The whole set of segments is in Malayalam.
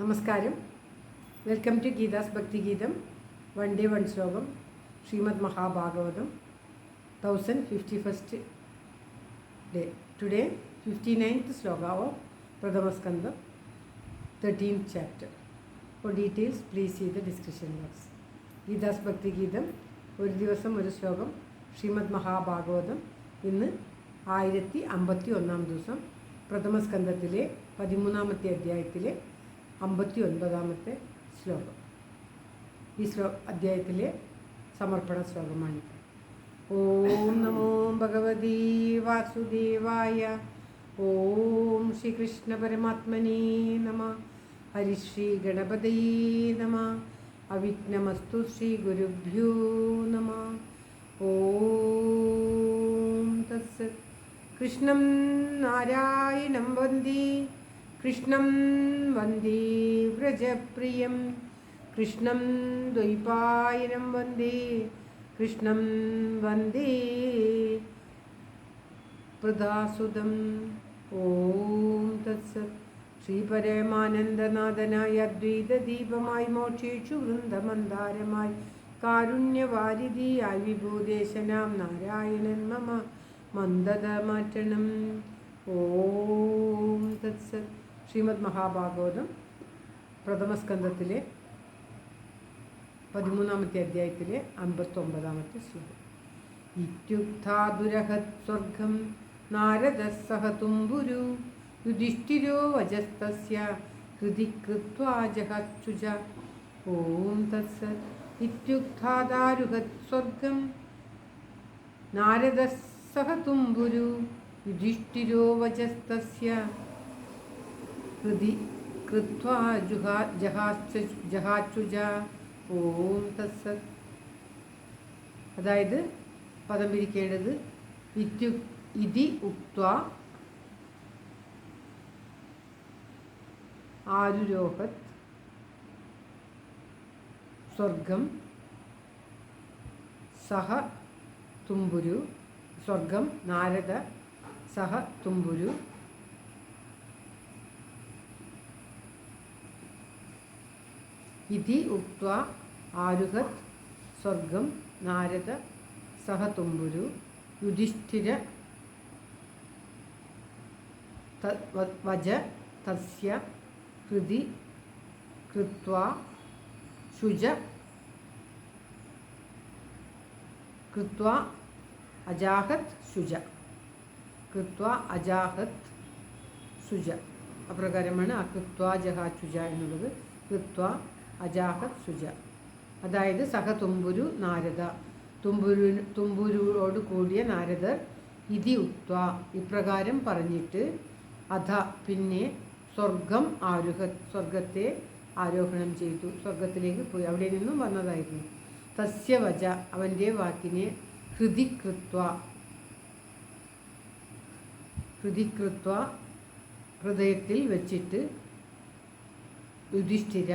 നമസ്കാരം. വെൽക്കം ടു ഗീതാസ് ഭക്തി ഗീതം. വൺ ഡേ വൺ ശ്ലോകം. Shrimad Mahabhagavatam 1051st day. Today 59th sloka of Pradhama Skandha 13th chapter. For details please see the description box. Geetha's ഭക്തി ഗീതം ഒരു ദിവസം ഒരു ശ്ലോകം. ശ്രീമദ് മഹാഭാഗവതം ഇന്ന് 1051 ദിവസം. പ്രഥമ സ്കന്ധത്തിലെ 13ാമത്തെ അധ്യായത്തിലെ 59ാമത്തെ ശ്ലോകം. ഈ അധ്യായത്തിലെ സമർപ്പണ ശ്ലോകമാണ്. ഓം നമോ ഭഗവതി വാസുദേവായ. ഓം ശ്രീകൃഷ്ണ പരമാത്മനേ നമ. ഹരിശ്രീ ഗണപതയേ നമ. അവിഘ്നമസ്തു ശ്രീ ഗുരുഭ്യോ നമ. ഓം തത്സത്. കൃഷ്ണം നാരായണം വന്ദേ. കൃഷ്ണം വന്ദേ വ്രജപ്രിയം. കൃഷ്ണം ദ്വൈപായനം വന്ദേ. കൃഷ്ണം വന്ദേ പ്രദാസുതം. ഓം തത്സത്. ശ്രീപരമാനന്ദനാഥനായ അദ്വൈതദീപമായി മോക്ഷേഷു വൃന്ദമന്ദാരമായി കാരുണ്യവാരിധിയായി വിഭൂദേശനാം നാരായണൻ മമ മന്ദത മാറ്റണം. ഓം തത്സത്. ശ്രീമദ് മഹാഭാഗവതം പ്രഥമസ്കന്ധത്തിലെ 13ാമത്തെ അധ്യായത്തിലെ 59ാമത്തെ ശ്ലോകം. ഇത്യുക്താദുരഹത് സ്വർഗം നാരദഃ സഹ തുംബുരു യുധിഷ്ഠിരോ വജസ്തസ്യ ഹൃദി കൃത്വാ ജഹച്ചുജ. ഓം തത്സത്. ഇത്യുക്താദാരുഹത് സ്വർഗം നാരദഃ സഹ തുംബുരു യുധിഷ്ഠിരോ വജസ്തസ്യ ഹൃദി കൃത്വാ ജഹാച്ചുജ. ഓം തത്സത്. അതായത് പദം പിരിക്കേണ്ടത് ഇതി ഉക്ത്വാ ആരുരോഹത് സ്വർഗം സഹ തുംബുരു. സ്വർഗം നാരദ സഹ തുംബുരു ഇതി ഉക്ത്വാ ആരുഹത് സ്വർഗം നാരദ സഹ തുംബുരു യുധിഷ്ഠിര വജ തസ്യ ഹൃദി കൃത്വാ ശുജ കൃത്വാ അജാഹത് ശുജ. കൃത്വാ അജാഹത് ശുജ. അപ്രകാരമാണ് ആ കൃത്വാ ജഹാചുജ എന്നുള്ളത്. കൃത്വാ അജാഹത് ശുജ. അതായത് സഹ തുംബുരു നാരദ. തുമ്പുരുവോട് കൂടിയ നാരദർ ഇതി ഉക്ത്വാ ഇപ്രകാരം പറഞ്ഞിട്ട് അധ പിന്നെ സ്വർഗം ആരുഹത് സ്വർഗത്തെ ആരോഹണം ചെയ്തു. സ്വർഗത്തിലേക്ക് പോയി. അവിടെ നിന്നും വന്നതായിരുന്നു. തസ്യ വജ അവൻ്റെ വാക്കിനെ ഹൃദി കൃത്വ ഹൃദയത്തിൽ വെച്ചിട്ട് യുധിഷ്ഠിര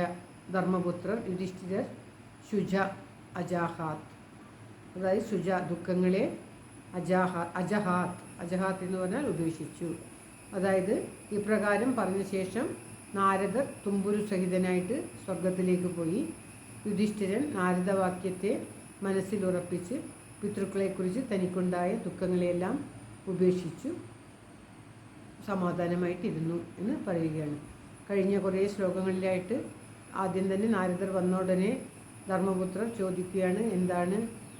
ധർമ്മപുത്രർ യുധിഷ്ഠിരർ ശുജ അജാഹാത്ത്. അതായത് ശുജ ദുഃഖങ്ങളെ അജഹാത്ത് എന്ന് പറഞ്ഞാൽ ഉപേക്ഷിച്ചു. അതായത് ഇപ്രകാരം പറഞ്ഞ ശേഷം നാരദർ തുമ്പുരു സഹിതനായിട്ട് സ്വർഗത്തിലേക്ക് പോയി. യുധിഷ്ഠിരൻ നാരദവാക്യത്തെ മനസ്സിലുറപ്പിച്ച് പിതൃക്കളെക്കുറിച്ച് തനിക്കുണ്ടായ ദുഃഖങ്ങളെയെല്ലാം ഉപേക്ഷിച്ചു സമാധാനമായിട്ടിരുന്നു എന്ന് പറയുകയാണ്. കഴിഞ്ഞ കുറേ ശ്ലോകങ്ങളിലായിട്ട് ആദ്യം തന്നെ നാരദർ വന്ന ഉടനെ ധർമ്മപുത്രർ ചോദിക്കുകയാണ്, എന്താണ്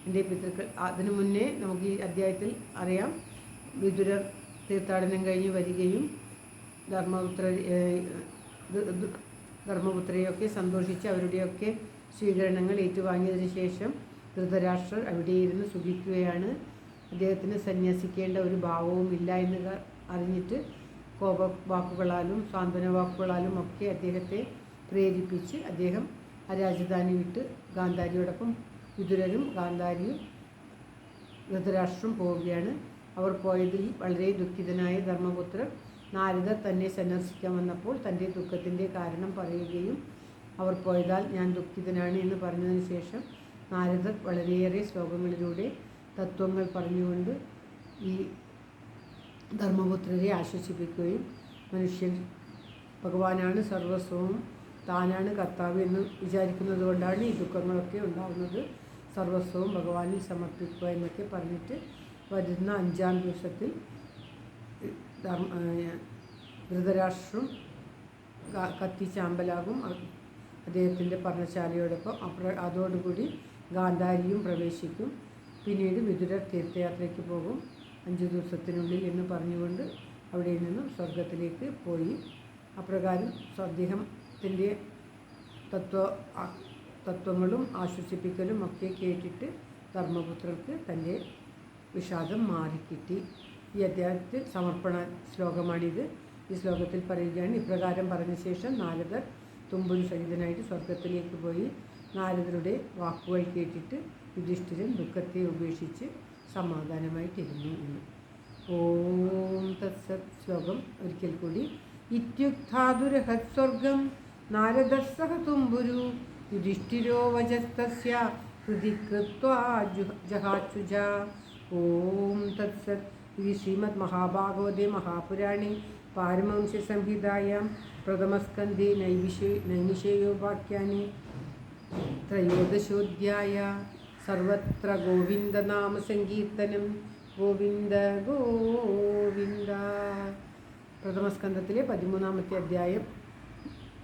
എൻ്റെ പിതൃക്കൾ. അതിനു മുന്നേ നമുക്ക് ഈ അധ്യായത്തിൽ അറിയാം, വിതുരർ തീർത്ഥാടനം കഴിഞ്ഞ് വരികയും ധർമ്മപുത്രരെയൊക്കെ സന്തോഷിച്ച് അവരുടെയൊക്കെ സ്വീകരണങ്ങൾ ഏറ്റുവാങ്ങിയതിനു ശേഷം ധൃതരാഷ്ട്രർ അവിടെ ഇരുന്ന് സുഖിക്കുകയാണ്. അദ്ദേഹത്തിന് സന്യസിക്കേണ്ട ഒരു ഭാവവും ഇല്ല എന്ന് അറിഞ്ഞിട്ട് കോപവാക്കുകളാലും സാന്ത്വന വാക്കുകളാലും ഒക്കെ അദ്ദേഹത്തെ പ്രേരിപ്പിച്ച് അദ്ദേഹം ആ രാജധാനി വിട്ട് ഗാന്ധാരിയോടൊപ്പം വിതുരരും ഗാന്ധാരിയും ധൃതരാഷ്ട്രം പോവുകയാണ്. അവർ പോയതിൽ വളരെ ദുഃഖിതനായ ധർമ്മപുത്രർ നാരദർ തന്നെ സന്ദർശിക്കാൻ വന്നപ്പോൾ തൻ്റെ ദുഃഖത്തിൻ്റെ കാരണം പറയുകയും അവർ പോയതാൽ ഞാൻ ദുഃഖിതനാണ് എന്ന് പറഞ്ഞതിന് ശേഷം നാരദർ വളരെയേറെ ശ്ലോകങ്ങളിലൂടെ തത്വങ്ങൾ പറഞ്ഞുകൊണ്ട് ഈ ധർമ്മപുത്രരെ ആശ്വസിപ്പിക്കുകയും മനുഷ്യൻ ഭഗവാനാണ് സർവസ്വവും താനാണ് കർത്താവ് എന്ന് വിചാരിക്കുന്നത് കൊണ്ടാണ് ഈ ദുഃഖങ്ങളൊക്കെ ഉണ്ടാകുന്നത്. സർവസ്വവും ഭഗവാനിൽ സമർപ്പിക്കുക എന്നൊക്കെ പറഞ്ഞിട്ട് വരുന്ന 5-ാം ദിവസത്തിൽ ധൃതരാഷ്ട്രം കത്തിച്ചാമ്പലാകും അദ്ദേഹത്തിൻ്റെ പർണശാലയോടൊപ്പം. അതോടുകൂടി ഗാന്ധാരിയും പ്രവേശിക്കും. പിന്നീട് വിതുരർ തീർത്ഥയാത്രയ്ക്ക് പോകും 5 ദിവസത്തിനുള്ളിൽ എന്ന് പറഞ്ഞുകൊണ്ട് അവിടെ നിന്നും സ്വർഗത്തിലേക്ക് പോയി. അപ്രകാരം അദ്ദേഹത്തിൻ്റെ തത്വങ്ങളും ആശ്വസിപ്പിക്കലും ഒക്കെ കേട്ടിട്ട് ധർമ്മപുത്രർക്ക് തൻ്റെ വിഷാദം മാറിക്കിട്ടി. ഈ അധ്യായത്തിൽ സമർപ്പണ ശ്ലോകമാണിത്. ഈ ശ്ലോകത്തിൽ പറയുകയാണ്: ഇപ്രകാരം പറഞ്ഞ ശേഷം നാരദർ തുമ്പുരു സഹിതനായിട്ട് സ്വർഗത്തിലേക്ക് പോയി. നാരദരുടെ വാക്കുകൾ കേട്ടിട്ട് യുധിഷ്ഠിരൻ ദുഃഖത്തെ ഉപേക്ഷിച്ച് സമാധാനമായിട്ടിരുന്നു എന്ന്. ഓം തത്സത്. ശ്ലോകം ഒരിക്കൽ കൂടി. ഇത്യുക്താതുരഹത് സ്വർഗം നാരദസ്സഹ തുമ്പുരു യുധിഷ്ഠിരോ വചസ്തസ്യ ഹൃദി കൃത്വാ ജഹാചുജ. ഓം തത്സത്. ഇത് ശ്രീമദ് മഹാഭാഗവതേ മഹാപുരാണേ പാരമഹംസ്യ സംഹിതായാം പ്രഥമസ്കന്ധേ നൈമിഷേയോപാഖ്യാനേ ത്രയോദശോധ്യായ. സർവത്ര ഗോവിന്ദനാമ സങ്കീർത്തനം. ഗോവിന്ദ ഗോവിന്ദ. പ്രഥമസ്കന്ധത്തിലെ 13-ാമത്തെ അധ്യായം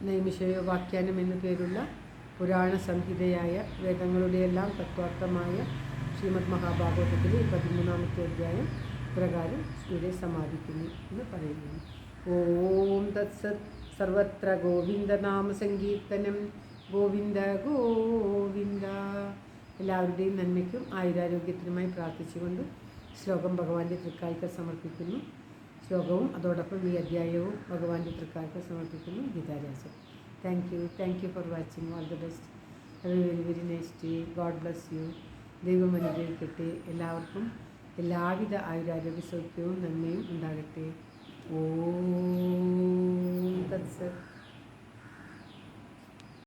നൈമിഷയോപാഖ്യാനം എന്നു പേരുള്ള പുരാണ സംഹിതയായ വേദങ്ങളുടെയെല്ലാം തത്വാർത്ഥമായ ശ്രീമദ് മഹാഭാഗവതത്തിലെ 13-ാമത്തെ അധ്യായം പ്രകാരം ഇവിടെ സമാപിക്കുന്നു എന്ന് പറയുന്നു. ഓം തത്സത്. സർവത്ര ഗോവിന്ദനാമ സങ്കീർത്തനം. ഗോവിന്ദ ഗോവിന്ദ. എല്ലാവരുടെയും നന്മയ്ക്കും ആയുരാരോഗ്യത്തിനുമായി പ്രാർത്ഥിച്ചുകൊണ്ട് ശ്ലോകം ഭഗവാന്റെ തൃക്കാൽക്കൽ സമർപ്പിക്കുന്നു. ശ്ലോകവും അതോടൊപ്പം ഈ അധ്യായവും ഭഗവാന്റെ തൃക്കാൽക്കൽ സമർപ്പിക്കുന്നു. Geetha Rajan. Thank you for watching. All the best. Have A very very nice day. God bless you. ദൈവം അനുഗ്രഹിക്കട്ടെ. എല്ലാവർക്കും എല്ലാവിധ ആയുരാരോഗ്യ സൗഖ്യവും നന്മയും ഉണ്ടാകട്ടെ. ഓം.